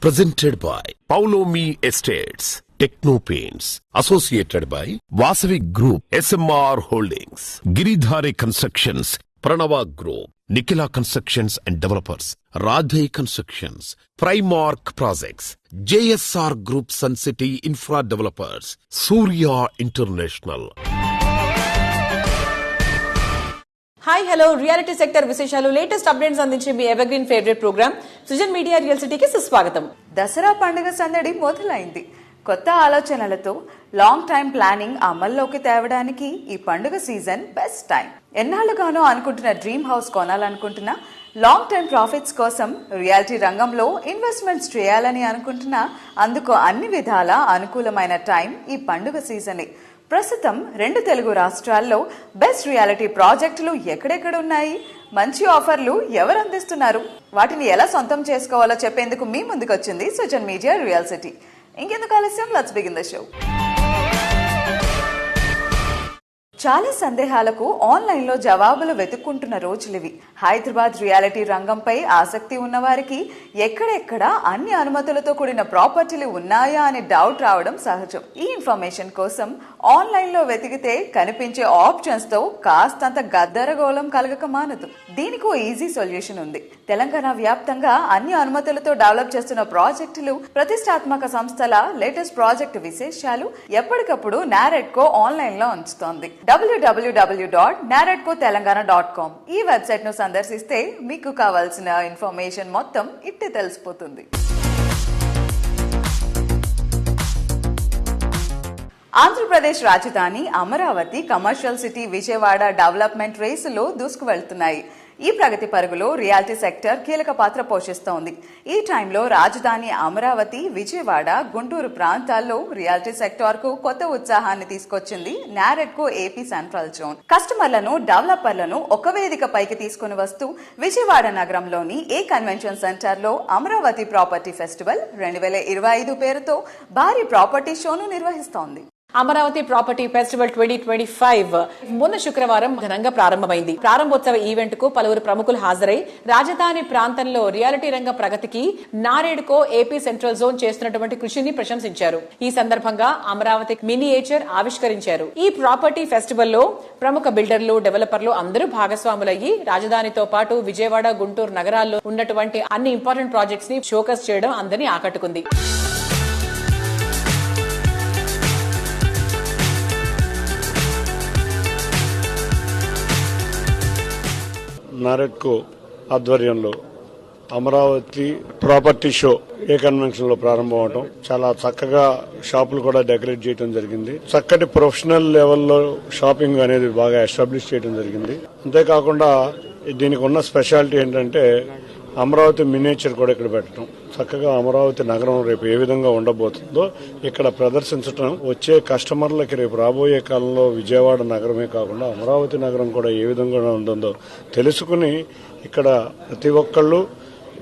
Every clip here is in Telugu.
Presented by Paulomi Estates, Techno Paints, associated by Vasavi Group, SMR Holdings, Giridhare Constructions, Pranava Group, Nikhila Constructions and Developers, Radhe Constructions, Primark Projects, JSR Group, Sun City Infra Developers, Surya International. Hi hello reality sector విశేషాలు లేటెస్ట్ అప్డేట్స్ అందించే మీ evergreen favourite programme Srujan media real సిటీకి సుస్వాగతం. దసరా పండుగ సందడి మొదలైంది. కొత్త ఆలోచనలతో లాంగ్ టైం ప్లానింగ్ అమల్లోకి తేవడానికి ఈ పండుగ సీజన్ బెస్ట్ టైం. ఎన్నాళ్ళుగానో అనుకుంటున్న డ్రీమ్ హౌస్ కొనాలనుకుంటున్నా, లాంగ్ టైం ప్రాఫిట్స్ కోసం రియాలిటీ రంగంలో ఇన్వెస్ట్మెంట్స్ చేయాలని అనుకుంటున్నా, అందుకు అన్ని విధాల అనుకూలమైన టైం ఈ పండుగ సీజనే. ప్రస్తుతం 2 తెలుగు రాష్ట్రాల్లో బెస్ట్ రియాలిటీ ప్రాజెక్టులు ఎక్కడెక్కడ ఉన్నాయి, మంచి ఆఫర్లు ఎవరు అందిస్తున్నారు, వాటిని ఎలా సొంతం చేసుకోవాలో చెప్పేందుకు మీ ముందుకు వచ్చింది సృజన్ మీడియా రియల్ సిటీ. ఇంకెందుకు ఆలస్యం, లెట్స్ బిగిన్ ద షో. చాలా సందేహాలకు ఆన్లైన్ లో జవాబులు వెతుక్కుంటున్న రోజులివి. హైదరాబాద్ రియాలిటీ రంగంపై ఆసక్తి ఉన్న వారికి ఎక్కడెక్కడ అన్ని అనుమతులతో కూడిన ప్రాపర్టీలు ఉన్నాయా అని డౌట్ రావడం సహజం. ఈ ఇన్ఫర్మేషన్ కోసం ఆన్లైన్ లో వెతికితే కనిపించే ఆప్షన్స్ తో కాస్తంత గద్దరగోళం కలగక మానదు. దీనికి ఈజీ సొల్యూషన్ ఉంది. తెలంగాణ వ్యాప్తంగా అన్ని అనుమతులతో డెవలప్ చేస్తున్న ప్రాజెక్టులు, ప్రతిష్టాత్మక సంస్థల లేటెస్ట్ ప్రాజెక్టు విశేషాలు ఎప్పటికప్పుడు నారెడ్కో ఆన్లైన్ లో ఉంచుతోంది. www.naredcotelangana.com ఈ వెబ్సైట్ ను సందర్శిస్తే మీకు కావాల్సిన ఇన్ఫర్మేషన్ మొత్తం ఇట్టే తెలిసిపోతుంది. ఆంధ్రప్రదేశ్ రాజధాని Amaravati commercial city Vijayawada development రేసులో దూసుకు వెళ్తున్నాయి. ఈ ప్రగతి పరుగులో రియాలిటీ సెక్టర్ కీలక పాత్ర పోషిస్తోంది. ఈ టైంలో రాజధాని అమరావతి, విజయవాడ, గుంటూరు ప్రాంతాల్లో రియాలిటీ సెక్టర్ కు కొత్త ఉత్సాహాన్ని తీసుకొచ్చింది నారెడ్కో ఏపీ సెంట్రల్ జోన్. కస్టమర్లను, డెవలపర్లను ఒక వేదిక పైకి తీసుకుని వస్తూ విజయవాడ నగరంలోని ఏ కన్వెన్షన్ సెంటర్ లో అమరావతి ప్రాపర్టీ ఫెస్టివల్ 2025 పేరుతో భారీ ప్రాపర్టీ షోను నిర్వహిస్తోంది. అమరావతి ప్రాపర్టీ ఫెస్టివల్ 2025 మొన్న శుక్రవారం ఘనంగా ప్రారంభమైంది. ప్రారంభోత్సవ ఈవెంట్ కు పలువురు ప్రముఖులు హాజరై రాజధాని ప్రాంతంలో రియాలిటీ రంగ ప్రగతికి నారెడ్కో ఏపీ సెంట్రల్ జోన్ చేస్తున్నటువంటి కృషిని ప్రశంసించారు. ఈ సందర్భంగా అమరావతి మినియేచర్ ఆవిష్కరించారు. ఈ ప్రాపర్టీ ఫెస్టివల్ లో ప్రముఖ బిల్డర్లు, డెవలపర్లు అందరూ భాగస్వాములయ్యి రాజధానితో పాటు విజయవాడ, గుంటూరు నగరాల్లో ఉన్నటువంటి అన్ని ఇంపార్టెంట్ ప్రాజెక్ట్స్ ని షోకేస్ చేయడం అందరినీ ఆకట్టుకుంది. నారెడ్కో ఆధ్వర్యంలో అమరావతి ప్రాపర్టీ షో ఏ కన్వెన్షన్ లో ప్రారంభం అవడం, చాలా చక్కగా షాపులు కూడా డెకరేట్ చేయడం జరిగింది. చక్కటి ప్రొఫెషనల్ లెవెల్లో షాపింగ్ అనేది బాగా ఎస్టాబ్లిష్ చేయడం జరిగింది. అంతేకాకుండా దీనికి ఉన్న స్పెషాలిటీ ఏంటంటే అమరావతి మినియేచర్ కూడా ఇక్కడ పెట్టడం, చక్కగా అమరావతి నగరం రేపు ఏ విధంగా ఉండబోతుందో ఇక్కడ ప్రదర్శించడం, వచ్చే కస్టమర్లకి రేపు రాబోయే కాలంలో విజయవాడ నగరమే కాకుండా అమరావతి నగరం కూడా ఏ విధంగా ఉంటుందో తెలుసుకుని ఇక్కడ ప్రతి ఒక్కళ్ళు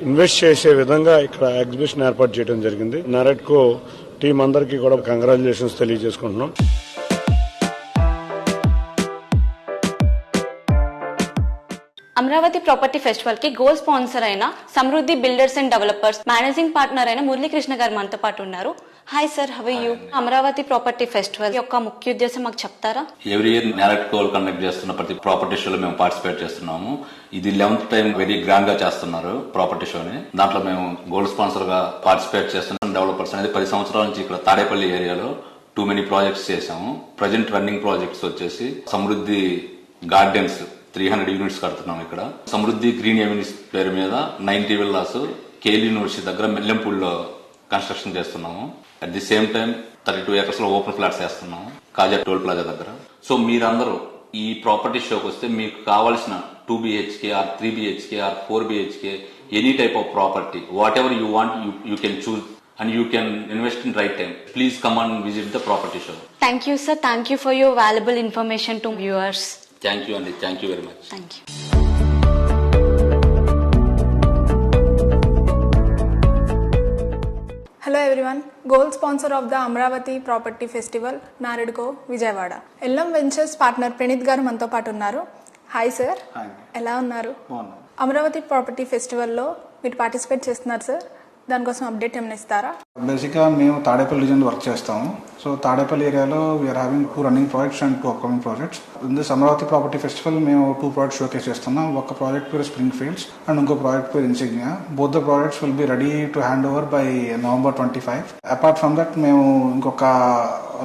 ఇన్వెస్ట్ చేసే విధంగా ఇక్కడ ఎగ్జిబిషన్ ఏర్పాటు చేయడం జరిగింది. నారెడ్కో టీం అందరికీ కూడా కంగ్రాచులేషన్స్ తెలియజేసుకుంటున్నాం. అమరావతి ప్రాపర్టీ ఫెస్టివల్ కి గోల్ స్పాన్సర్ అయిన Samruddhi builders and developers managing partner అయిన మురళీకృష్ణ గారు మనతో పాటు ఉన్నారు. Hi sir, how are you? Amaravati property festival యొక్క ముఖ్య ఉద్దేశం మాకు చెప్తారా? ఎవ్రీ ఇయర్ నారెడ్కో కండక్ట్ చేస్తున్న ప్రతి ప్రాపర్టీ షోలో మేము పార్టిసిపేట్ చేస్తున్నాము. ఇది 11th టైం వెరీ గ్రాండ్ గా చేస్తున్నారు ప్రాపర్టీ షోని. దాంట్లో మేము గోల్డ్ స్పాన్సర్ గా పార్టిసిపేట్ చేస్తున్నాం. డెవలపర్స్ అనేది 10 సంవత్సరాల నుంచి ఇక్కడ తాడేపల్లి ఏరియాలో 2 many ప్రాజెక్ట్స్ చేశాము. ప్రజెంట్ రన్నింగ్ ప్రాజెక్ట్స్ వచ్చేసి సమృద్ధి గార్డెన్స్ 300 యూనిట్స్ కడుతున్నాం. ఇక్కడ సమృద్ధి గ్రీన్ ఎవెన్యూస్ పేరు మీద 90 విల్లాస్ కేఎల్ యూనివర్సిటీ దగ్గర మెల్లెంపూడిలో కన్స్ట్రక్షన్ చేస్తున్నాము. At the same time 32 acres లో ఓపెన్ ఫ్లాట్స్ వేస్తున్నాము కాజా టోల్ ప్లాజా దగ్గర. సో మీరందరూ ఈ ప్రాపర్టీ షోకి వస్తే మీకు కావాల్సిన 2 BHK or 3 BHK or 4 BHK any type of property whatever you want you can choose and you can invest in right time. Please come and visit the property show. Thank you sir, thank you for your valuable information to viewers. Thank you Andy, thank you very much. Thank you. Hello everyone, gold sponsor of the Amravati Property Festival, Naredco, Vijayawada. Ellam Ventures partner Pranith garu manto paatu unnaru. Hi sir. Hi. Ela unnaru? Amravati Property Festival lo మీరు పార్టిసిపేట్ చేస్తున్నారు సార్. దానికోసం అప్డేట్ ఏమైనా ఇస్తారా? బేసిక్గా మేము తాడేపల్లి రీజన్ వర్క్ చేస్తాము. సో తాడేపల్లి ఏరియాలో we're having 2 running projects and 2 upcoming projects. In this Amaravati property festival మేము 2 ప్రాజెక్ట్స్ షోకేస్ చేస్తున్నాం. ఒక ప్రాజెక్ట్ పేరు స్ప్రింగ్ ఫీల్డ్స్ అండ్ ఇంకో ప్రాజెక్ట్ పేరు Insignia. Both the projects will be ready to hand over by November 25. Apart from that మేము ఇంకొక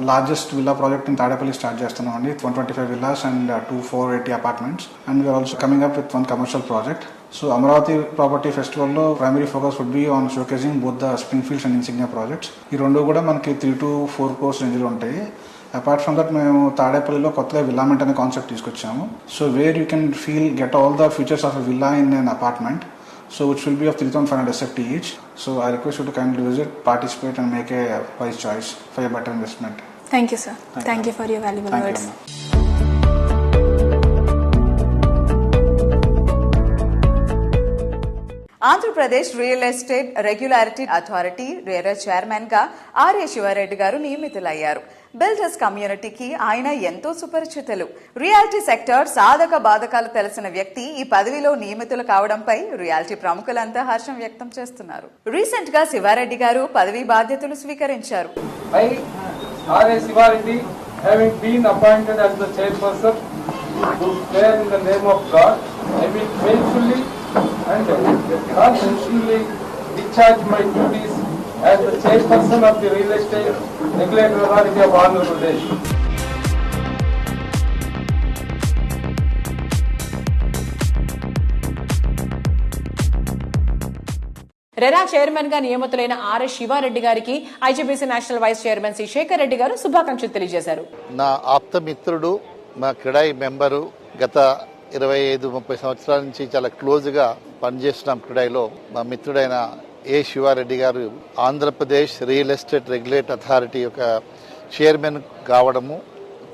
largest villa project in Tadepalli start చేస్తున్నాం అండి. 125 villas and 2 480 apartments, and we are also coming up with one commercial project. So Amaravati Property Festival lo primary focus would be on showcasing both the Springfields and Insignia projects. ఈ రెండు కూడా మనకి 3 to 4 crores రేంజ్ లో ఉంటాయి. అపార్ట్ ఫ్రమ్ దట్ మేము తాడేపల్లిలో కొత్తగా విల్లామెంట్ అనే కాన్సెప్ట్ తీసుకొచ్చాము. So where you can get all the features of a villa in an apartment. So which will be of 3,500 SFT each. So I request you to kindly visit, participate and make a wise choice for your better investment. Thank you, sir. Thank you for your valuable Thank words. you, Andhra Pradesh real estate regularity authority RERA chairman గా ఆర్ఏ శివారెడ్డి గారు నియమితులయ్యారు. బిల్డర్స్ కమ్యూనిటీకి ఆయన ఎంతో సుపరిచితులు. రియాలిటీ సెక్టర్ సాధక బాధకాలు తెలిసిన వ్యక్తి ఈ పదవిలో నియమితులు కావడంపై రియాలిటీ ప్రముఖులంతా హర్షం వ్యక్తం చేస్తున్నారు. రీసెంట్ గా శివారెడ్డి గారు పదవి బాధ్యతలు స్వీకరించారు. R.A. Shivareddy, having been appointed as the chairperson, to swear in the name of God, I will faithfully and conscientiously discharge my duties as the chairperson of the Real Estate Regulatory Authority of Andhra Pradesh. RERA chairman గా నియమితులైన ఆర్ఎస్ శివారెడ్డి గారికి IGBC national vice chairman C Sekhar Reddy గారు శుభాకాంక్షలు తెలియజేశారు. నా ఆప్త మిత్రుడు, మా క్రెడాయి మెంబరు, గత 25-30 సంవత్సరాల నుంచి చాలా క్లోజ్ గా పనిచేస్తున్నాం క్రెడాయిలో. మా మిత్రుడైన ఏ శివారెడ్డి గారు Andhra Pradesh real estate regulatory authority యొక్క చైర్మన్ కావడము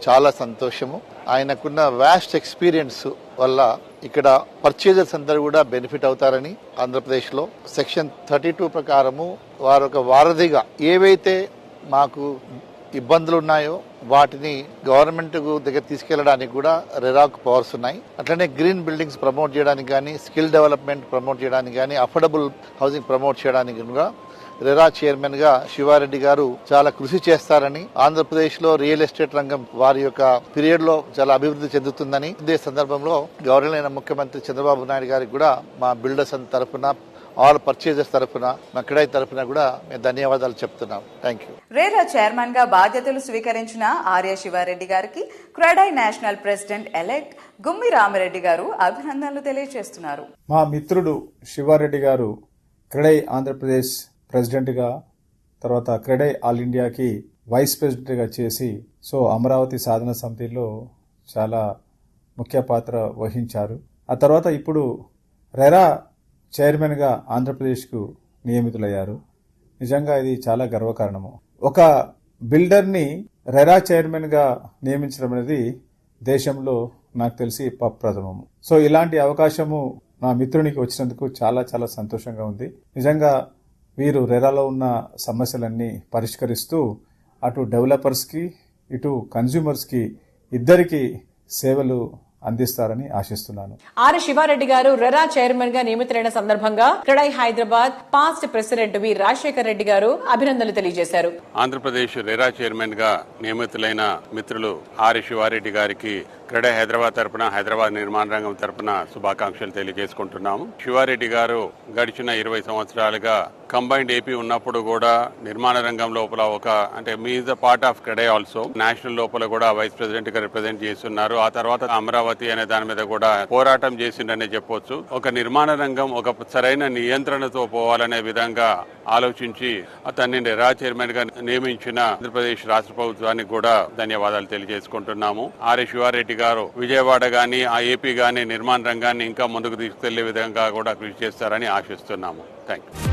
చాలా సంతోషము. ఆయనకున్న వాస్ట్ ఎక్స్పీరియన్స్ వల్ల ఇక్కడ పర్చేజర్స్ అందరూ కూడా బెనిఫిట్ అవుతారని, ఆంధ్రప్రదేశ్లో సెక్షన్ 32 ప్రకారము వారు ఒక వారధిగా ఏవైతే మాకు ఇబ్బందులు ఉన్నాయో వాటిని గవర్నమెంట్ దగ్గర తీసుకెళ్లడానికి కూడా రెరాకు పవర్స్ ఉన్నాయి. అట్లనే గ్రీన్ బిల్డింగ్స్ ప్రమోట్ చేయడానికి కానీ, స్కిల్ డెవలప్మెంట్ ప్రమోట్ చేయడానికి కానీ, అఫోర్డబుల్ హౌసింగ్ ప్రమోట్ చేయడానికి కూడా రెరా చైర్మన్ గా శివారెడ్డి గారు చాలా కృషి చేస్తారని, ఆంధ్రప్రదేశ్ లో రియల్ ఎస్టేట్ రంగం వారి యొక్క పీరియడ్ లో చాలా అభివృద్ధి చెందుతుందని, ఇదే సందర్భంలో గవర్నర్ ముఖ్యమంత్రి చంద్రబాబు నాయుడు గారికి కూడా మా బిల్డర్స్ తరఫున, ఆల్ పర్చేజర్స్ తరఫున, మా క్రెడాయి తరఫున కూడా మేము ధన్యవాదాలు చెప్తున్నాం. Thank you. రేరా చైర్మన్ గా బాధ్యతలు స్వీకరించిన ఆర్య శివారెడ్డి గారికి CREDAI national president elect Gummi Ramireddy గారు అభినందనలు తెలియజేస్తున్నారు. మా మిత్రుడు శివారెడ్డి గారు క్రెడాయి ఆంధ్రప్రదేశ్ ప్రెసిడెంట్గా, తర్వాత క్రెడాయి ఆల్ ఇండియాకి వైస్ ప్రెసిడెంట్గా చేసి అమరావతి సాధన సమితిలో చాలా ముఖ్య పాత్ర వహించారు. ఆ తర్వాత ఇప్పుడు రెరా చైర్మన్గా ఆంధ్రప్రదేశ్కు నియమితులయ్యారు. నిజంగా ఇది చాలా గర్వకారణము. ఒక బిల్డర్ని రెరా చైర్మన్గా నియమించడం అనేది దేశంలో నాకు తెలిసి ప్రథమము. ఇలాంటి అవకాశము నా మిత్రునికి వచ్చినందుకు చాలా చాలా సంతోషంగా ఉంది. నిజంగా వీరు రెరాలో ఉన్న సమస్యలన్నీ పరిష్కరిస్తూ అటు డెవలపర్స్కి, ఇటు కన్స్యూమర్స్కి ఇద్దరికి సేవలు అందిస్తారని ఆశిస్తున్నాను. ఆర్ శివారెడ్డి గారు రెరా చైర్మన్ గా నియమితులైన సందర్భంగా క్రెడాయి హైదరాబాద్ పాస్ట్ ప్రెసిడెంట్ వి రాజశేఖర్ రెడ్డి గారు అభినందనలు తెలియజేశారు. ఆంధ్రప్రదేశ్ రెరా చైర్మన్ గా నియమితులైన మిత్రులు ఆర్ శివారెడ్డి గారికి క్రెడాయి హైదరాబాద్ తరపున, హైదరాబాద్ నిర్మాణ రంగం తరపున శుభాకాంక్షలు తెలియజేసుకుంటున్నాము. శివారెడ్డి గారు గడిచిన 20 సంవత్సరాలుగా కంబైన్డ్ ఏపీ ఉన్నప్పుడు కూడా నిర్మాణ రంగం లోపల me the part of CREDAI also national లోపల కూడా వైస్ ప్రెసిడెంట్ గా రిప్రజెంట్ చేస్తున్నారు. ఆ తర్వాత అమరావతి అనే దాని మీద కూడా పోరాటం చేసిండనే చెప్పొచ్చు. ఒక నిర్మాణ రంగం ఒక సరైన నియంత్రణతో పోవాలనే విధంగా ఆలోచించి అతన్ని రెరా చైర్మన్ గా నియమించిన ఆంధ్రప్రదేశ్ రాష్ట్ర ప్రభుత్వానికి కూడా ధన్యవాదాలు తెలియజేసుకుంటున్నాము. ఆర్ శివారెడ్డి గారు విజయవాడ గాని, ఆ ఏపీ గాని నిర్మాణ రంగాన్ని ఇంకా ముందుకు తీసుకెళ్లే విధంగా కూడా కృషి చేస్తారని ఆశిస్తున్నాము. Thank you.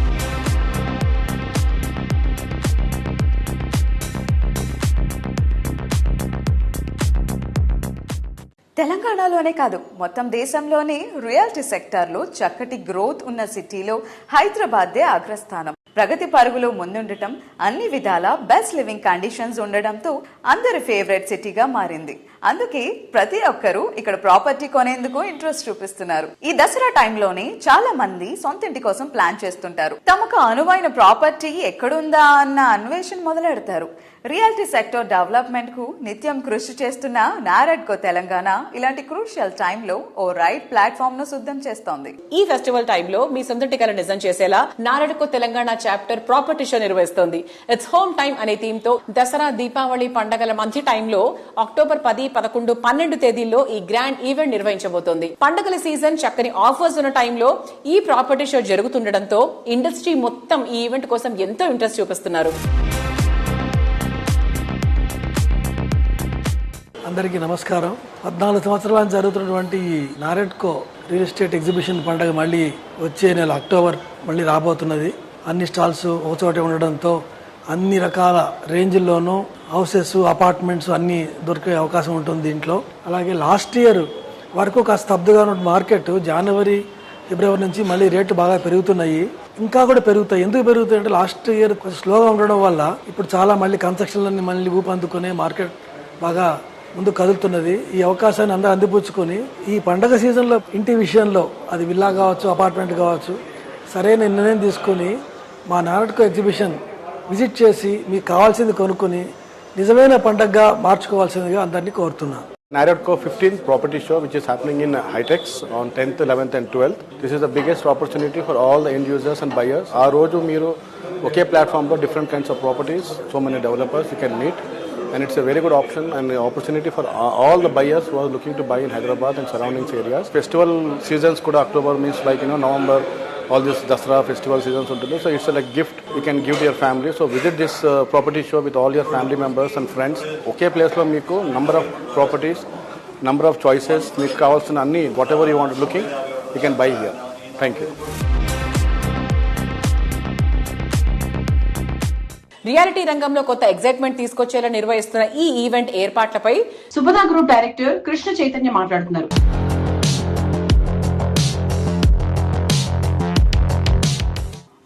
తెలంగాణలోనే కాదు, మొత్తం దేశంలోనే రియాలిటీ సెక్టార్లో చక్కటి గ్రోత్ ఉన్న సిటీలో హైదరాబాద్దే అగ్రస్థానం. ప్రగతి పరుగులో ముందుండటం, అన్ని విధాల బెస్ట్ లివింగ్ కండిషన్స్ ఉండడంతో అందరి ఫేవరెట్ సిటీగా మారింది. అందుకే ప్రతి ఒక్కరూ ఇక్కడ ప్రాపర్టీ కొనేందుకు ఇంట్రెస్ట్ చూపిస్తున్నారు. ఈ దసరా టైంలోనే చాలా మంది సొంత ఇంటి కోసం ప్లాన్ చేస్తుంటారు. తమకు అనువైన ప్రాపర్టీ ఎక్కడుందా అన్న అన్వేషణ మొదలెడతారు. రియల్టీ సెక్టర్ డెవలప్మెంట్ కు నిత్యం కృషి చేస్తున్న నారెడ్కో తెలంగాణ ఇలాంటి క్రూషియల్ టైంలో ఓ రైట్ ప్లాట్ఫామ్ ను సిద్ధం చేస్తోంది. ఈ ఫెస్టివల్ టైంలో మీ సొంత టికల నిజం చేసేలా NAREDCO Telangana chapter property show నిర్వహిస్తోంది. ఇట్స్ హోమ్ టైమ్ అనే థీమ్ తో దసరా, దీపావళి పండగల మంచి టైంలో అక్టోబర్ 10, 11, 12 తేదీల్లో ఈ గ్రాండ్ ఈవెంట్ నిర్వహించబోతోంది. పండగల సీజన్, చక్కని ఆఫర్స్ ఉన్న టైంలో ఈ ప్రాపర్టీ షో జరుగుతుండటంతో ఇండస్ట్రీ మొత్తం ఈ ఈవెంట్ కోసం ఎంతో ఇంట్రెస్ట్ చూపిస్తున్నారు. అందరికీ నమస్కారం. 14 సంవత్సరాలు జరుగుతున్నటువంటి నారెడ్కో రియల్ ఎస్టేట్ ఎగ్జిబిషన్ పండుగ మళ్ళీ వచ్చే నెల అక్టోబర్ మళ్ళీ రాబోతున్నది. అన్ని స్టాల్స్ ఒక చోటే ఉండడంతో అన్ని రకాల రేంజ్ల్లోనూ హౌసెస్, అపార్ట్మెంట్స్ అన్ని దొరికే అవకాశం ఉంటుంది దీంట్లో. అలాగే లాస్ట్ ఇయర్ వరకు కాస్త స్తబ్దుగా ఉన్న మార్కెట్ జనవరి, ఫిబ్రవరి నుంచి మళ్ళీ రేట్లు బాగా పెరుగుతున్నాయి. ఇంకా కూడా పెరుగుతాయి. ఎందుకు పెరుగుతాయి అంటే లాస్ట్ ఇయర్ కొంచెం స్లోగా ఉండడం వల్ల ఇప్పుడు చాలా మళ్ళీ కన్స్ట్రక్షన్లన్నీ మళ్ళీ ఊపందుకునే మార్కెట్ బాగా ముందు కదులుతున్నది. ఈ అవకాశాన్ని అందరూ అందిపుచ్చుకొని ఈ పండగ సీజన్లో ఇంటి విషయంలో అది విల్లా కావచ్చు, అపార్ట్మెంట్ కావచ్చు, సరైన నిర్ణయం తీసుకొని మా నారెడ్కో ఎగ్జిబిషన్ విజిట్ చేసి మీకు కావాల్సింది కొనుక్కొని నిజమైన పండగగా మార్చుకోవాల్సిందిగా అందరినీ కోరుతున్నాను. Naredco 15th property show, which is happening in Hitex on 10th, 11th and 12th. This is the biggest opportunity for all the end users and buyers. Aa roju meeru oke platform lo different kinds of properties, so many developers you can meet, and it's a very good option and opportunity for all the buyers who are looking to buy in Hyderabad and surroundings areas. Festival seasons kuda October means like November, all this Dasara festival seasons untundi, so it's like gift you can give to your family. So visit this property show with all your family members and friends. Okay place lo meeku number of properties, number of choices, meeku kavalsina anni whatever you want looking you can buy here. Thank you. Reality రంగంలో కొత్త ఎగ్జైట్మెంట్ తీసుకొచ్చేలా నిర్వహిస్తున్న ఈ ఈవెంట్ ఏర్పాట్లపై సుభదా గ్రూప్ డైరెక్టర్ కృష్ణ చైతన్య మాట్లాడుతున్నారు.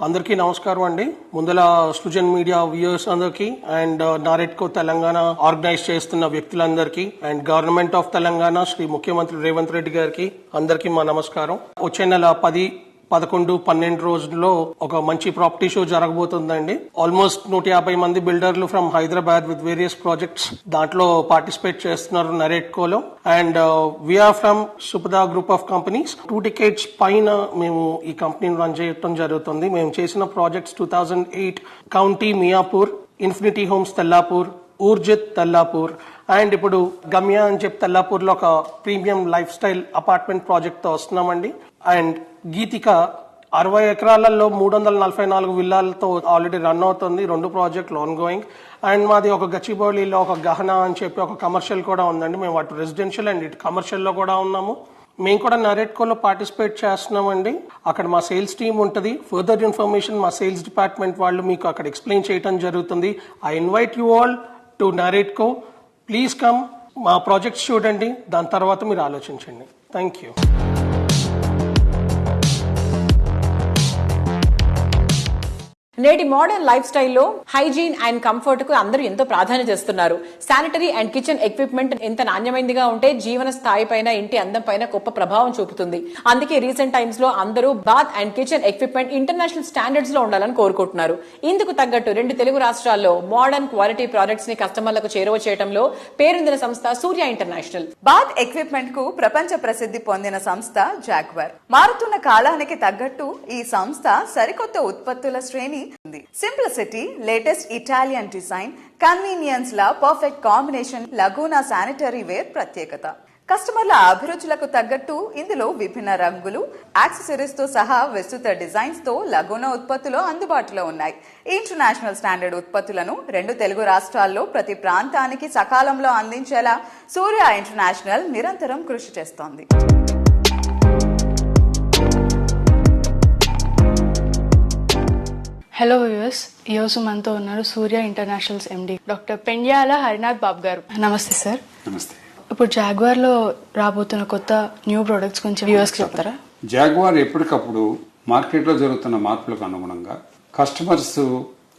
అందరికీ నమస్కారం అండి. ముందల సృజన్ మీడియా వ్యూయర్స్ అందరికీ అండ్ నారెడ్కో తెలంగాణ ఆర్గనైజ్ చేస్తున్న వ్యక్తులందరికీ and government of Telangana Shri ముఖ్యమంత్రి రేవంత్ రెడ్డి గారికి అందరికీ మా నమస్కారం. వచ్చే నెల 10, 11, 12 రోజుల్లో ఒక మంచి ప్రాపర్టీ షో జరగబోతుందండి. ఆల్మోస్ట్ 150 మంది బిల్డర్లు from Hyderabad with various projects దాంట్లో పార్టిసిపేట్ చేస్తున్నారు నరేడ్కోలో. And we are from Supada group of companies. 2 decades పైన మేము ఈ కంపెనీని రన్ చేయడం జరుగుతుంది. మేము చేసిన projects 2008 county Miyapur, infinity homes Tellapur, Urjit Tellapur, and ఇప్పుడు గమ్య అని చెప్పి తెల్లాపూర్ లో ఒక premium life style apartment project తో వస్తున్నామండి. అండ్ గీతిక 60 ఎకరాలలో 344 విల్లాలతో ఆల్రెడీ రన్ అవుతుంది. 2 ప్రాజెక్టులు ఆన్ గోయింగ్. అండ్ మాది ఒక గచ్చిబౌలిలో ఒక గహనా అని చెప్పి ఒక కమర్షియల్ కూడా ఉందండి. మేము అటు రెసిడెన్షియల్ అండ్ ఇటు కమర్షియల్ లో కూడా ఉన్నాము. మేము కూడా నారెడ్కోలో పార్టిసిపేట్ చేస్తున్నామండి. అక్కడ మా సేల్స్ టీమ్ ఉంటుంది. ఫర్దర్ ఇన్ఫర్మేషన్ మా సేల్స్ డిపార్ట్మెంట్ వాళ్ళు మీకు అక్కడ ఎక్స్ప్లెయిన్ చేయడం జరుగుతుంది. I invite you all to NAREDCO. Please come, మా ప్రాజెక్ట్స్ చూడండి, దాని తర్వాత మీరు ఆలోచించండి. Thank you. నేటి మోడర్న్ లైఫ్ స్టైల్లో హైజీన్ అండ్ కంఫర్ట్ కు అందరూ ఎంతో ప్రాధాన్యత ఇస్తున్నారు. శానిటరీ అండ్ కిచెన్ ఎక్విప్మెంట్ ఎంత నాణ్యమైనదిగా ఉంటే జీవన స్థాయి పైన, ఇంటి అందం పైన గొప్ప ప్రభావం చూపుతుంది. అందుకే రీసెంట్ టైమ్స్ లో అందరూ bath and kitchen equipment international standards లో ఉండాలని కోరుకుంటున్నారు. ఇందుకు తగ్గట్టు 2 తెలుగు రాష్ట్రాల్లో మోడర్న్ క్వాలిటీ ప్రొడక్ట్స్ ని కస్టమర్లకు చేరువ చేయడంలో పేరొందిన సంస్థ సూర్య ఇంటర్నేషనల్. బాత్ ఎక్విప్మెంట్ కు ప్రపంచ ప్రసిద్ధి పొందిన సంస్థ జాగ్వార్. మారుతున్న కాలానికి తగ్గట్టు ఈ సంస్థ సరికొత్త ఉత్పత్తుల శ్రేణి simplicity, latest Italian design, convenience ల పర్ఫెక్ట్ కాంబినేషన్ లగూనా శానిటరీ వేర్ ప్రత్యేకత. కస్టమర్ల అభిరుచులకు తగ్గట్టు ఇందులో విభిన్న రంగులు, యాక్సెసరీస్ తో సహా విస్తృత డిజైన్స్ తో లగూనా ఉత్పత్తులు అందుబాటులో ఉన్నాయి. ఇంటర్నేషనల్ స్టాండర్డ్ ఉత్పత్తులను 2 తెలుగు రాష్ట్రాల్లో ప్రతి ప్రాంతానికి సకాలంలో అందించేలా సూర్య ఇంటర్నేషనల్ నిరంతరం కృషి చేస్తోంది. హలో వ్యూయర్స్, ఈరోజు మనతో ఉన్నారు Surya international's MD doctor Pendyala Harinath Babu గారు. నమస్తే సార్. నమస్తే. ఇప్పుడు జాగ్వార్ లో రాబోతున్న కొత్త న్యూ ప్రొడక్ట్స్ గురించి వ్యూయర్స్ కి చెప్తారా? జాగ్వార్ ఎప్పటికప్పుడు మార్కెట్ లో జరుగుతున్న మార్పులకు అనుగుణంగా కస్టమర్స్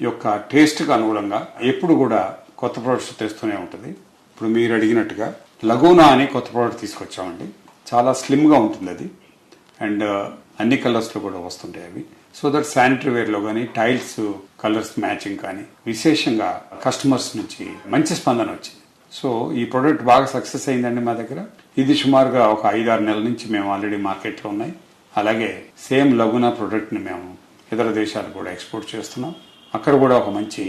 యొక్క టేస్ట్కి అనుగుణంగా ఎప్పుడు కూడా కొత్త ప్రోడక్ట్స్ తెస్తూనే ఉంటుంది. ఇప్పుడు మీరు అడిగినట్టుగా లగూనా అని కొత్త ప్రోడక్ట్ తీసుకొచ్చామండి. చాలా స్లిమ్గా ఉంటుంది అది, అండ్ అన్ని కలర్స్లో కూడా వస్తుంటాయి అవి. సో దట్ శానిటరీ వేర్లో కానీ టైల్స్ కలర్స్ మ్యాచింగ్ కానీ విశేషంగా కస్టమర్స్ నుంచి మంచి స్పందన వచ్చింది. సో ఈ ప్రోడక్ట్ బాగా సక్సెస్ అయిందండి మా దగ్గర. ఇది సుమారుగా ఒక 5-6 నెలల నుంచి మేము ఆల్రెడీ మార్కెట్లో ఉన్నాయి. అలాగే సేమ్ లగునా ప్రోడక్ట్ని మేము ఇతర దేశాలకు కూడా ఎక్స్పోర్ట్ చేస్తున్నాం. అక్కడ కూడా ఒక మంచి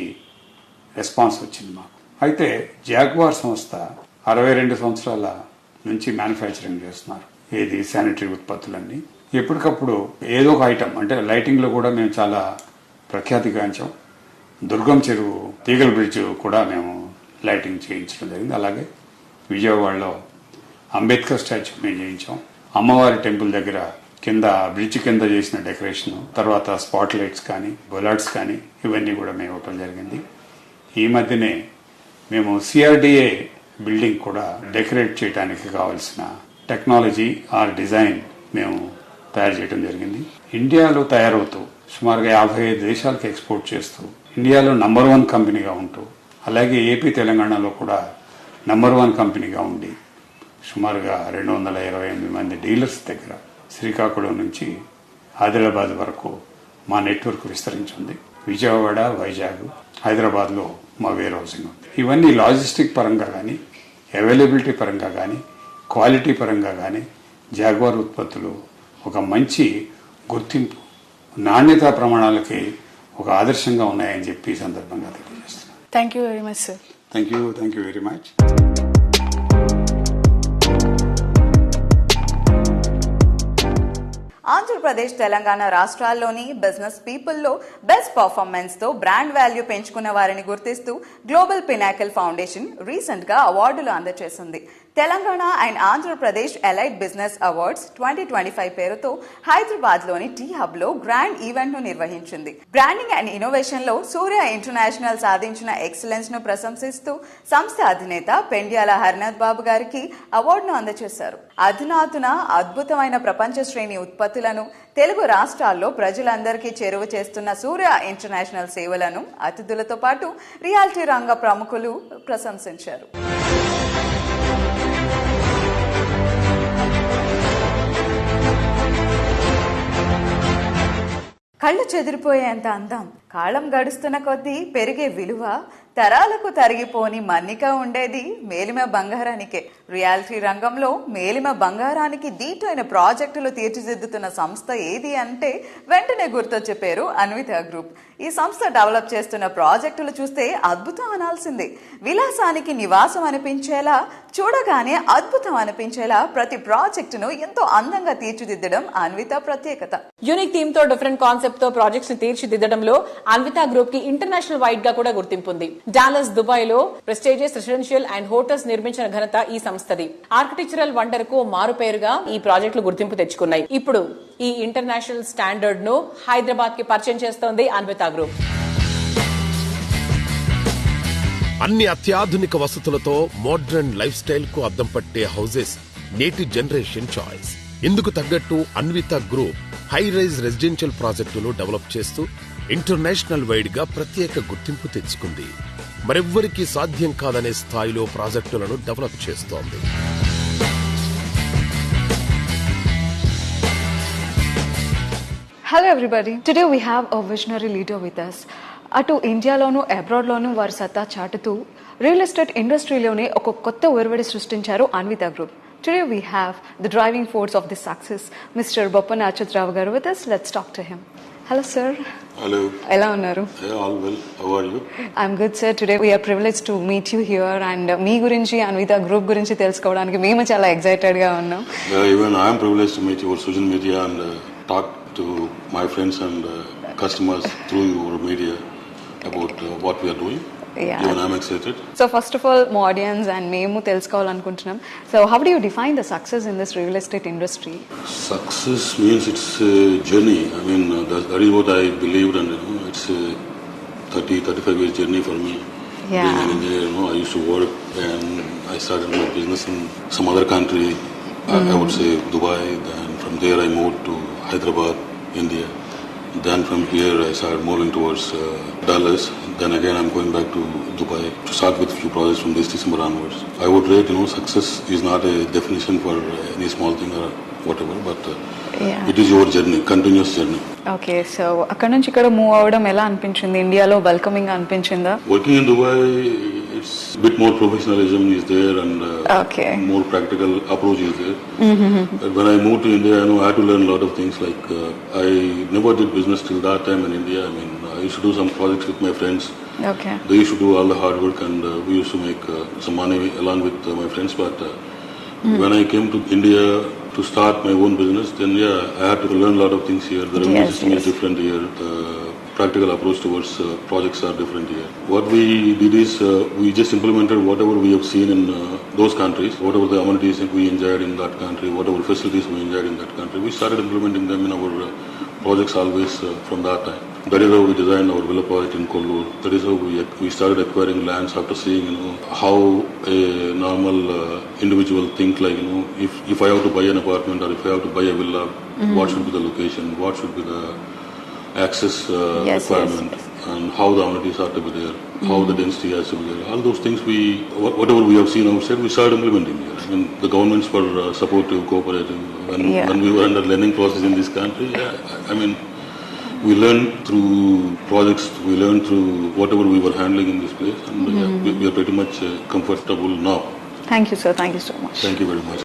రెస్పాన్స్ వచ్చింది మాకు. అయితే జాగ్వార్ సంస్థ 62 సంవత్సరాల నుంచి మ్యానుఫ్యాక్చరింగ్ చేస్తున్నారు. ఏది శానిటరీ ఉత్పత్తులన్నీ ఎప్పటికప్పుడు ఏదో ఒక ఐటమ్, అంటే లైటింగ్లో కూడా మేము చాలా ప్రఖ్యాతిగాంచాం. దుర్గం చెరువు తీగల బ్రిడ్జ్ కూడా మేము లైటింగ్ చేయించడం జరిగింది. అలాగే విజయవాడలో అంబేద్కర్ స్టాచ్యూ మేము చేయించాం. అమ్మవారి టెంపుల్ దగ్గర కింద బ్రిడ్జ్ కింద చేసిన డెకరేషన్, తర్వాత స్పాట్ లైట్స్ కానీ బొలాడ్స్ కానీ ఇవన్నీ కూడా మేము ఇవ్వటం జరిగింది. ఈ మధ్యనే మేము సిఆర్డిఏ బిల్డింగ్ కూడా డెకరేట్ చేయడానికి కావాల్సిన టెక్నాలజీ ఆర్ డిజైన్ మేము తయారు చేయడం జరిగింది. ఇండియాలో తయారవుతూ సుమారుగా 55 దేశాలకు ఎక్స్పోర్ట్ చేస్తూ ఇండియాలో నంబర్ 1 కంపెనీగా ఉంటూ, అలాగే ఏపీ తెలంగాణలో కూడా నంబర్ 1 కంపెనీగా ఉండి సుమారుగా 228 మంది డీలర్స్ దగ్గర శ్రీకాకుళం నుంచి ఆదిలాబాద్ వరకు మా నెట్వర్క్ విస్తరించింది. విజయవాడ, వైజాగ్, హైదరాబాద్లో మా వేర్ హౌసింగ్ ఉంది. ఇవన్నీ లాజిస్టిక్ పరంగా కానీ, అవైలబిలిటీ పరంగా కానీ, క్వాలిటీ పరంగా కానీ జాగ్వార్ ఉత్పత్తులు ఒక మంచి గుర్తింపు, నాణ్యతా ప్రమాణాలకి ఒక ఆదర్శంగా ఉన్నాయని చెప్పి ఈ సందర్భంగా తెలియజేస్తున్నాను. Thank you very much sir. Thank you very much. Andhra Pradesh, Telangana రాష్ట్రాల్లోని బిజినెస్ పీపుల్లో బెస్ట్ పర్ఫార్మెన్స్ తో బ్రాండ్ వాల్యూ పెంచుకున్న వారిని గుర్తిస్తూ గ్లోబల్ పినాకిల్ ఫౌండేషన్ రీసెంట్ గా అవార్డులు అందజేసింది. Telangana and Andhra Pradesh elite business awards 2025 పేరుతో హైదరాబాద్ లోని టీ హబ్ లో గ్రాండ్ ఈవెంట్ ను నిర్వహించింది. బ్రాండింగ్ అండ్ ఇన్నోవేషన్ లో సూర్య ఇంటర్నేషనల్ సాధించిన ఎక్సలెన్స్ ను ప్రశంసిస్తూ సంస్థ అధినేత పెండ్యాల హరినాథ్ బాబు గారికి అవార్డును అందజేశారు. అధునాతన అద్భుతమైన ప్రపంచ శ్రేణి ఉత్పత్తులను తెలుగు రాష్ట్రాల్లో ప్రజలందరికీ చేరువ చేస్తున్న సూర్య ఇంటర్నేషనల్ సేవలను అతిథులతో పాటు రియాలిటీ రంగ ప్రముఖులు ప్రశంసించారు. కళ్ళు చెదిరిపోయేంత అందం, కాలం గడుస్తున్న కొద్దీ పెరిగే విలువ, తరాలకు తరిగిపోని మన్నిక ఉండేది మేలిమ బంగారానికే. రియాలిటీ రంగంలో మేలిమ బంగారానికి దీటైన ప్రాజెక్టులు తీర్చిదిద్దుతున్న సంస్థ ఏది అంటే వెంటనే గుర్తొచ్చే పేరు అన్విత గ్రూప్. ఈ సంస్థ డెవలప్ చేస్తున్న ప్రాజెక్టులు చూస్తే అద్భుతం అనాల్సిందే. విలాసానికి నివాసం అనిపించేలా, చూడగానే అద్భుతం అనిపించేలా ప్రతి ప్రాజెక్టును ఎంతో అందంగా తీర్చిదిద్దడం అన్విత ప్రత్యేకత. యూనిక్ థీమ్ తో, డిఫరెంట్ కాన్సెప్ట్ తో ప్రాజెక్ట్స్ ని తీర్చిదిద్దడంలో అన్విత గ్రూప్ కి ఇంటర్నేషనల్ వైడ్ గా కూడా గుర్తింపు ఉంది. డాలస్, దుబాయ్ లో ప్రెస్టీజియస్ రెసిడెన్షియల్ అండ్ హోటల్స్ నిర్మించిన ఘనత ఈ సంస్థది. ఆర్కిటెక్చరల్ వండర్ కు మారుపేరుగా ఈ ప్రాజెక్టులు గుర్తింపు తెచ్చుకున్నాయి. ఇప్పుడు ఈ ఇంటర్నేషనల్ స్టాండర్డ్ ను హైదరాబాద్ కి పరిచయం చేస్తోంది అన్విత గ్రూప్. అన్ని అత్యాధునిక వసతులతో మోడ్రన్ లైఫ్ స్టైల్ కు అద్దం పట్టే హౌసెస్ నేటి జనరేషన్ చాయిస్. ఇందుకు తగ్గట్టు Anvita group high rise residential ప్రాజెక్టులు డెవలప్ చేస్తూ ఇంటర్నేషనల్ వైడ్ గా ప్రత్యేక గుర్తింపు తెచ్చుకుంది. మరెవ్వరికీ సాధ్యం కాదనే స్థాయిలో ప్రాజెక్టులను డెవలప్ చేస్తోంది. Hello everybody. Today we have a visionary leader with us. అటు ఇండియాలోను అబ్రాడ్లోను వారి సత్తా చాటుతూ రియల్ ఎస్టేట్ ఇండస్ట్రీలోనే ఒక కొత్త ఒరవడి సృష్టించారు Anvita group. Today we have the driving force of this success, Mr. Boppana Achyutrao garu with us. Let's talk to him. Hello sir. Hello. Ela unnaru? All well. How are you? I'm good sir. Today we are privileged to meet you here and మీ గురించి అన్విత గ్రూప్ గురించి తెలుసుకోవడానికి మేము చాలా ఎక్సైటెడ్ గా ఉన్నాం. Even I am privileged to meet your social media and talk to my friends and customers through your media about what we are doing. Yeah. Even I'm excited. So first of all, మా audience and మేము తెలుసుకోవాలనుకుంటున్నాం. So how do you define the success in this real estate industry? Success means it's a journey. I mean, that is what I believed, and it's a 30-35 years journey for me. Yeah. Being an engineer, I used to work and I started my business in some other country. I would say Dubai. Then from there I moved to Hyderabad, India. Then from here I started moving towards Dallas. Then again I'm going back to Dubai to start with a few projects from this December onwards. I would rate, success is not a definition for any small thing or whatever, but it is your journey, continuous journey. Okay, so అక్కడ నుంచి ఇక్కడ మూవ్ అవడం ఎలా అనిపించింది? ఇండియాలో వెల్కమింగ్ అనిపించిందా? Working in Dubai, it's a bit more professionalism is there and more practical approach is there. But when I moved to India, I had to learn a lot of things. Like I never did business till that time in India. I mean, I used to do some projects with my friends. Okay. They used to do all the hard work and we used to make some money along with my friends. But when I came to India to start my own business, then I had to learn a lot of things here. The revenue system is different here. The practical approach towards projects are different here. What we did is we just implemented whatever we have seen in those countries, whatever the amenities that we enjoyed in that country, whatever facilities we enjoyed in that country. We started implementing them in our projects always from that time. That is how we designed our villa project in Kollur. That is how we started acquiring lands after seeing, how a normal individual think like, if I have to buy an apartment or if I have to buy a villa, what should be the location, what should be the access requirement, and how the amenities are to be there, how the density has to be there. All those things whatever we have seen outside, we started implementing here. I mean, the governments were supportive, cooperative. When we were under learning process in this country, I mean, we learned through projects, we learned through whatever we were handling in this place, and we are pretty much comfortable now. Thank you, sir. Thank you so much. Thank you very much.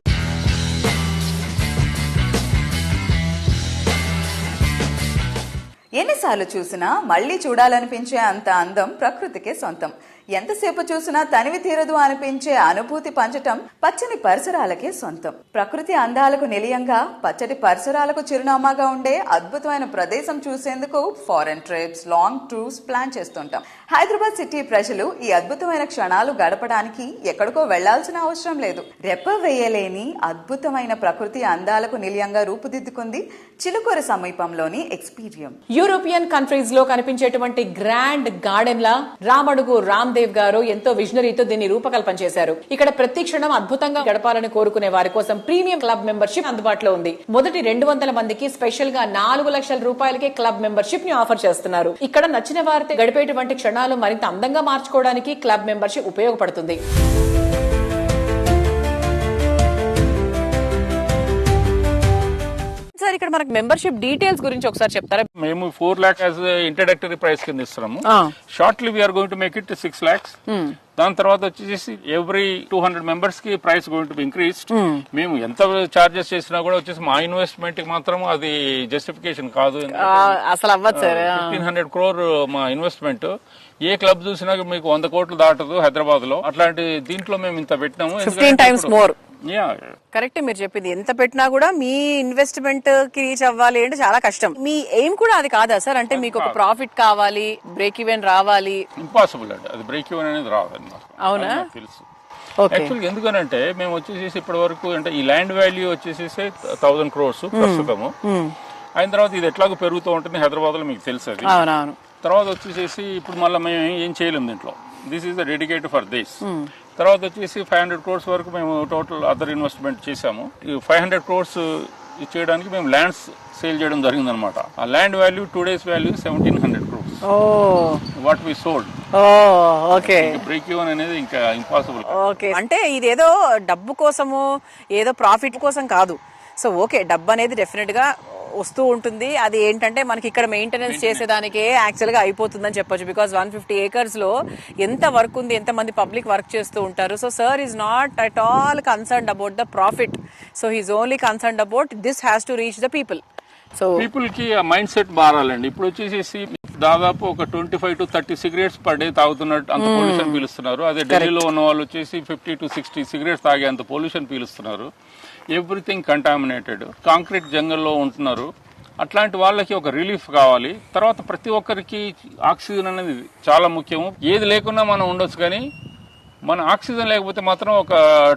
ఎన్నిసార్లు చూసినా మళ్లీ చూడాలనిపించే అంత అందం ప్రకృతికే సొంతం. ఎంతసేపు చూసినా తనివి తీరదు అనిపించే అనుభూతి పంచటం పచ్చని పరిసరాలకే సొంతం. ప్రకృతి అందాలకు నిలయంగా, పచ్చటి పరిసరాలకు చిరునామాగా ఉండే అద్భుతమైన ప్రదేశం చూసేందుకు foreign trips, long tours plan చేస్తుంటాం. హైదరాబాద్ సిటీ ప్రజలు ఈ అద్భుతమైన క్షణాలు గడపడానికి ఎక్కడికో వెళ్లాల్సిన అవసరం లేదు. రెప్ప వేయలేని అద్భుతమైన ప్రకృతి అందాలకు నిలయంగా రూపుదిద్దుకుంది చిలుకూరు సమీపంలోని ఎక్స్పీరియం. యూరోపియన్ కంట్రీస్ లో కనిపించేటువంటి గ్రాండ్ గార్డెన్ లా రామడుగు రామ్ దేవ్ గారు ఎంతో విజనరీతో దీన్ని రూపకల్పన చేశారు. ఇక్కడ ప్రతి క్షణం అద్భుతంగా గడపాలని కోరుకునే వారి కోసం ప్రీమియం క్లబ్ మెంబర్షిప్ అందుబాటులో ఉంది. మొదటి 200 మందికి స్పెషల్ గా 4 లక్షల రూపాయలకే క్లబ్ మెంబర్షిప్ ని ఆఫర్ చేస్తున్నారు. ఇక్కడ నచ్చిన వారితో గడిపేటువంటి క్షణాలు మరింత అందంగా మార్చుకోవడానికి క్లబ్ మెంబర్షిప్ ఉపయోగపడుతుంది. సార్, ఇక్కడ మనకు మెంబర్షిప్ డీటెయిల్స్ గురించి ఒకసారి చెప్తారా? మేము 4 lakhs యాజ్ ఇంట్రడక్టరీ ప్రైస్ కింద ఇస్తున్నాము. Shortly we're going to make it 6 lakhs. దాని తర్వాత వచ్చేసి ఎవ్రీ 200 members కి price going to be increased. మేము ఎంత చార్జెస్ చేసినా కూడా వచ్చేసి మా ఇన్వెస్ట్మెంట్ కి మాత్రం అది జస్టిఫికేషన్ కాదు. అసలు అవ్వదు సార్. 1500 crore మా ఇన్వెస్ట్మెంట్. ఏ క్లబ్ చూసినా మీకు 100 కోట్లు దాటదు హైదరాబాద్ లో. అట్లాంటి దీంట్లో మేము ఇంత పెట్టినాము. 15 times more. కరెక్ట్, మీరు చెప్పింది. ఎంత పెట్టినా కూడా మీ ఇన్వెస్ట్మెంట్ కి రీచ్ అవ్వాలి అంటే చాలా కష్టం. మీ ఎయిమ్ కూడా అది కాదా సార్? అంటే మీకు ఒక ప్రాఫిట్ కావాలి, బ్రేక్ ఈవెన్ రావాలి. ఇంపాసిబుల్ అండి, అది బ్రేక్ ఈవెన్ అనేది రాదండి. అవునా? తెలుసు. యాక్చువల్గా ఎందుకనంటే మేము వచ్చేసి ఇప్పటి వరకు అంటే ఈ ల్యాండ్ వాల్యూ వచ్చేసి 1000 crores ప్రస్తుతము. అయిన తర్వాత ఇది ఎట్లాగో పెరుగుతూ ఉంటుంది హైదరాబాద్ లో, మీకు తెలుసు అది. తర్వాత వచ్చేసి ఇప్పుడు మళ్ళీ మేము ఏం చేయలేము దీంట్లో. This is the dedicated for this. తర్వాత వచ్చేసి 500 crores వరకు మేము టోటల్ అదర్ ఇన్వెస్ట్మెంట్ చేసాము. 500 crores చేయడానికి మేము ల్యాండ్స్ సేల్ చేయడం జరిగింది అనమాట. ఆ land value today's value 1700 crores what we sold. Okay, break even అనేది ఇంకా ఇంపాసిబుల్. ఓకే, అంటే ఇదేదో డబ్బు కోసము ఏదో ప్రాఫిట్ కోసం కాదు. సో ఓకే, డబ్బు అనేది డెఫినెట్ గా వస్తూ ఉంటుంది. అది ఏంటంటే మనకి ఇక్కడ మెయింటెనెన్స్ చేసేదానికే యాక్చువల్ గా అయిపోతుందని చెప్పొచ్చు. బికాస్ 150 acres లో ఎంత వర్క్ ఉంది, ఎంత మంది పబ్లిక్ వర్క్ చేస్తూ ఉంటారు. So sir is not at all concerned about the profit. So he's only concerned about this has to reach the people. So people కి ఆ మైండ్ సెట్ మారాలండి. ఇప్పుడు వచ్చేసి దాదాపు ఒక 25 to 30 cigarettes per day తాగుతున్నట్టు అంత పొల్యూషన్ పీలుస్తున్నారు. అదే ఢిల్లీలో ఉన్న వాళ్ళు వచ్చేసి 50 to 60 cigarettes తాగే అంత పొల్యూషన్ పీలుస్తున్నారు. ఎవ్రీథింగ్ కంటామినేటెడ్, కాంక్రీట్ జంగల్లో ఉంటున్నారు. అట్లాంటి వాళ్ళకి ఒక రిలీఫ్ కావాలి. తర్వాత ప్రతి ఒక్కరికి ఆక్సిజన్ అనేది చాలా ముఖ్యము. ఏది లేకున్నా మనం ఉండొచ్చు, కానీ మన ఆక్సిజన్ లేకపోతే మాత్రం ఒక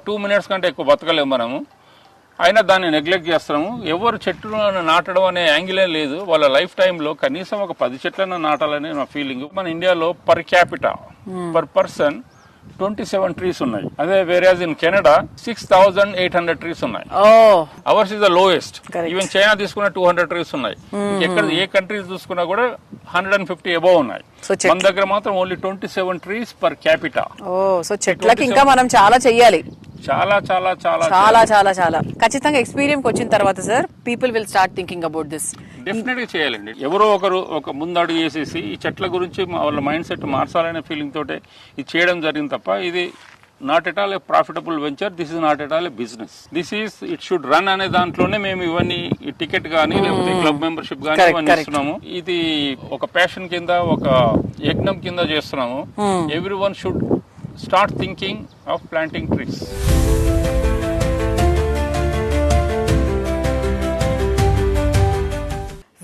2 minutes కంటే ఎక్కువ బతకలేము మనము. అయినా దాన్ని నెగ్లెక్ట్ చేస్తున్నాము. ఎవరు చెట్లను నాటడం అనే యాంగిలే లేదు. వాళ్ళ లైఫ్ టైంలో కనీసం ఒక 10 చెట్లను నాటాలనే నా ఫీలింగ్. మన ఇండియాలో per capita per person 27 trees ఉన్నాయి. అదే వేరేజ్ ఇన్ కెనడా 6,800 trees ఉన్నాయి. Hours is the lowest. Even China తీసుకున్న 200 trees ఉన్నాయి. ఎక్కడ ఏ కంట్రీస్ చూసుకున్నా కూడా 150 అబౌవ్ ఉన్నాయి. మన దగ్గర మాత్రం only 27 trees per capita. So చెట్లకి ఇంకా మనం చాలా చెయ్యాలి. చాలా చాలా చాలా చాలా చాలా చాలా ఖచ్చితంగా ఎక్స్పీరియన్స్ వచ్చిన తర్వాత sir people will start thinking about this. Definite గా చేయాలండి. ఎవరో ఒకరు ఒక ముందడుగు వేసేసి ఈ చెట్ల గురించి వాళ్ళ మైండ్ సెట్ మార్చాలనే ఫీలింగ్ తోటే ఇది చేయడం జరిగింది తప్ప ఇది not at all A profitable venture. This is not at all A business. This is it should run అనే దాంట్లోనే మేము ఇవన్నీ టికెట్ గానీ లేకపోతే క్లబ్ మెంబర్షిప్ గానీ ఇవన్నీ ఇస్తున్నాము. ఇది ఒక ప్యాషన్ కింద ఒక యజ్ఞం కింద చేస్తున్నాము. Every one should start thinking of planting trees.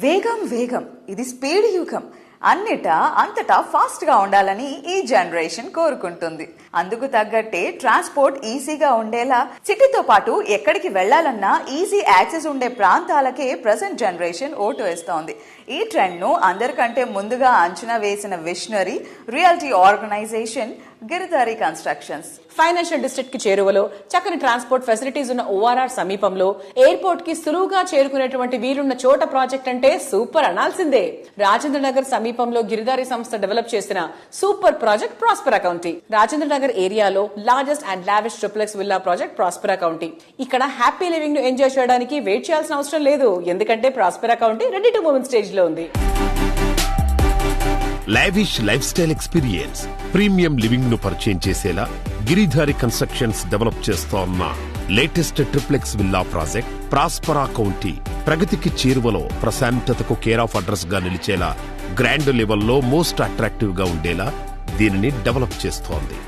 వేగం వేగం ఇది స్పీడ్ యుగం. అన్నిటా అంతటా ఫాస్ట్ గా ఉండాలని ఈ జనరేషన్ కోరుకుంటుంది. అందుకు తగ్గట్టే ట్రాన్స్పోర్ట్ ఈజీగా ఉండేలా సిటీతో పాటు ఎక్కడికి వెళ్లాలన్నా ఈజీ యాక్సెస్ ఉండే ప్రాంతాలకే ప్రెసెంట్ జనరేషన్ ఓటు వేస్తోంది. ఈ ట్రెండ్ ను అందరికంటే ముందుగా అంచనా వేసిన visionary realty organisation Giridhari constructions. Financial district కి చేరువలో చక్కని ట్రాన్స్పోర్ట్ ఫెసిలిటీస్ ఉన్న ఓఆర్ఆర్ సమీపంలో ఎయిర్పోర్ట్ కి సులువుగా చేరుకునేటువంటి వీలున్న చోట ప్రాజెక్ట్ అంటే సూపర్ అనాల్సిందే. రాజేంద్ర నగర్ సమీపంలో గిరిధారి సంస్థ డెవలప్ చేసిన super project Prospera County. Rajendra Nagar ఏరియాలో largest and lavish triplex villa project Prospera County. ఇక్కడ హ్యాపీ లివింగ్ ను ఎంజాయ్ చేయడానికి వెయిట్ చేయాల్సిన అవసరం లేదు. ఎందుకంటే Prospera County ready to move stage లో ఉంది. Lavish lifestyle experience premium living ను పరిచయం చేసేలా గిరిధారి కన్స్ట్రక్షన్స్ డెవలప్ చేస్తోన్న latest triplex villa project Prospera County ప్రగతికి చేరువలో ప్రశాంతతకు కేర్ ఆఫ్ అడ్రస్ గా నిలిచేలా గ్రాండ్ లెవెల్లో మోస్ట్ అట్రాక్టివ్ గా ఉండేలా దీనిని డెవలప్ చేస్తోంది.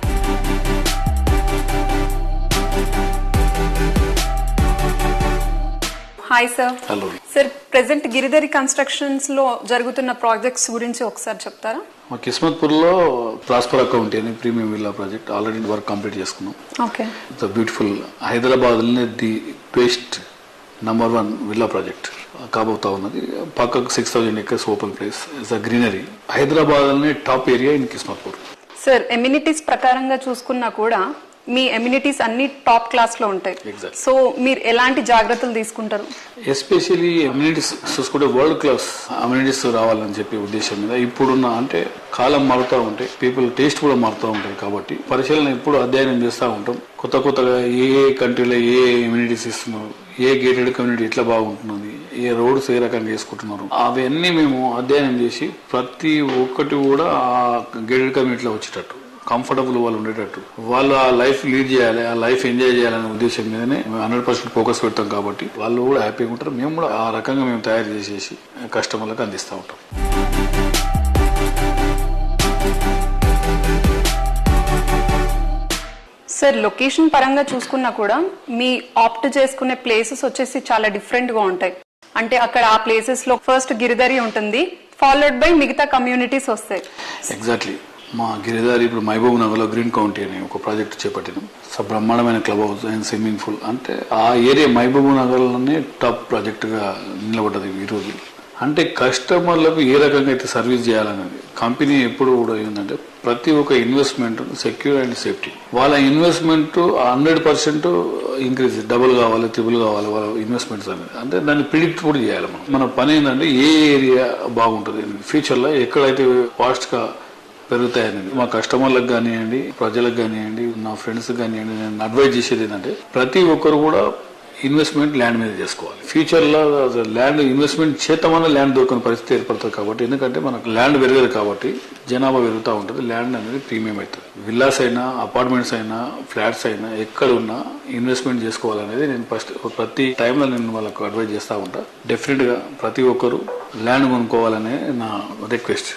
Hi sir. Hello sir. Present Giridhari constructions లో జరుగుతున్న ప్రాజెక్ట్స్ గురించి ఒకసారి చెప్తారా? మా కిస్మత్పూర్ లో ప్రాస్పెరా కౌంటీ అని premium villa project already work complete చేసుకున్నాం. Okay. It's beautiful. Hyderabad the best number 1 villa project కాబోతా ఉన్నది. పక్కకు 6,000 acres open place. It's a greenery. Hyderabad top area in కిస్మత్పూర్. సార్ ఎమ్యూనిటీస్ ప్రకారంగా చూసుకున్నా కూడా మీ ఎమ్యూనిటీస్ అన్ని టాప్ క్లాస్ లో ఉంటాయి. సో మీరు ఎలాంటి జాగ్రత్తలు తీసుకుంటారు? ఎస్పెషల్లీ అమ్యూనిటీస్ చూసుకుంటే వరల్డ్ క్లాస్ అమ్యూనిటీస్ రావాలని చెప్పి ఉద్దేశం మీద ఇప్పుడున్న అంటే కాలం మారుతూ ఉంటాయి, పీపుల్ టేస్ట్ కూడా మారుతూ ఉంటాయి. కాబట్టి పరిశీలన ఎప్పుడు అధ్యయనం చేస్తూ ఉంటాం. కొత్తగా ఏ కంట్రీలో ఏ ఇమ్యూనిటీస్ ఇస్తున్నారు, ఏ గేటెడ్ కమ్యూనిటీ ఎట్లా బాగుంటున్నది, ఏ రోడ్స్ ఏ రకంగా వేసుకుంటున్నారు, అవన్నీ మేము అధ్యయనం చేసి ప్రతి ఒక్కటి కూడా ఆ గేటెడ్ కమ్యూనిటీలో వచ్చేటట్టు కంఫర్టబుల్ వాళ్ళు ఉండేటట్టు వాళ్ళు ఆ లైఫ్ లీడ్ చేయాలి, ఆ లైఫ్ ఎంజాయ్ చేయాలనే ఉద్దేశం మీదనే 100% ఫోకస్ పెడతాం. కాబట్టి వాళ్ళు కూడా హ్యాపీగా ఉంటారు, మేము కూడా ఆ రకంగా మేము తయారు చేసేసి కస్టమర్లకు అందిస్తూ ఉంటాం. సార్ లొకేషన్ పరంగా చూసుకున్నా కూడా మీ ఆప్ట్ చేసుకునే ప్లేసెస్ వచ్చేసి చాలా డిఫరెంట్ గా ఉంటాయి. అంటే అక్కడ ఆ ప్లేసెస్ లో ఫస్ట్ గిరిధారి ఉంటుంది, ఫాలోడ్ బై మిగతా కమ్యూనిటీస్ వస్తాయి. ఎగ్జాక్ట్లీ. మా గిరిధారి ఇప్పుడు మహబూబ్ నగర్ లో గ్రీన్ కౌంటీ అని ఒక ప్రాజెక్ట్ చేపట్టినాం. బ్రహ్మాండమైన club house and swimming pool. అంటే ఆ ఏరియా మహబూబ్ నగర్ లోనే టాప్ ప్రాజెక్ట్ గా నిలబడ్డది ఈ రోజు. అంటే కస్టమర్లకు ఏ రకంగా అయితే సర్వీస్ చేయాలనేది కంపెనీ ఎప్పుడు కూడా ఏంటంటే ప్రతి ఒక్క ఇన్వెస్ట్మెంట్ సెక్యూర్ అండ్ సేఫ్టీ. వాళ్ళ ఇన్వెస్ట్మెంట్ 100% ఇంక్రీజ్, డబుల్ కావాలి, ట్రిపుల్ కావాలి వాళ్ళ ఇన్వెస్ట్మెంట్స్ అనేది. అంటే దాన్ని ప్రిడిక్ట్ కూడా చేయాలి. మన పని ఏంటంటే ఏ ఏరియా బాగుంటుంది ఫ్యూచర్ లో, ఎక్కడైతే ఫాస్ట్ గా పెరుగుతాయనేది మా కస్టమర్లకు కానివ్వండి, ప్రజలకు కానివ్వండి, నా ఫ్రెండ్స్ కానివ్వండి, నేను అడ్వైజ్ చేసేది ఏంటంటే ప్రతి ఒక్కరు కూడా ఇన్వెస్ట్మెంట్ ల్యాండ్ మీద చేసుకోవాలి. ఫ్యూచర్ లో ల్యాండ్ ఇన్వెస్ట్మెంట్ చేతమన్న ల్యాండ్ దొరకని పరిస్థితి ఏర్పడుతుంది. కాబట్టి ఎందుకంటే మనకు ల్యాండ్ పెరగదు కాబట్టి జనాభా పెరుగుతూ ఉంటుంది, ల్యాండ్ అనేది ప్రీమియం అవుతుంది. విల్లాస్ అయినా, అపార్ట్మెంట్స్ అయినా, ఫ్లాట్స్ అయినా ఎక్కడ ఉన్నా ఇన్వెస్ట్మెంట్ చేసుకోవాలనేది నేను ఫస్ట్ ప్రతి టైంలో నేను వాళ్ళకు అడ్వైజ్ చేస్తూ ఉంటా. డెఫినెట్ గా ప్రతి ఒక్కరు ల్యాండ్ కొనుక్కోవాలనే నా రిక్వెస్ట్.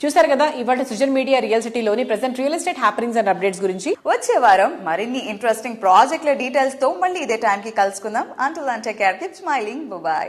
చూసారు కదా ఇవాళ సృజన్ మీడియా రియల్ సిటీలోని present real estate happenings and updates గురించి. వచ్చే వారం మరిన్ని ఇంట్రెస్టింగ్ ప్రాజెక్టుల డీటెయిల్స్ తో మళ్ళీ ఇదే టైం కి కలుసుకుందాం. Until then take care, keep smiling, by.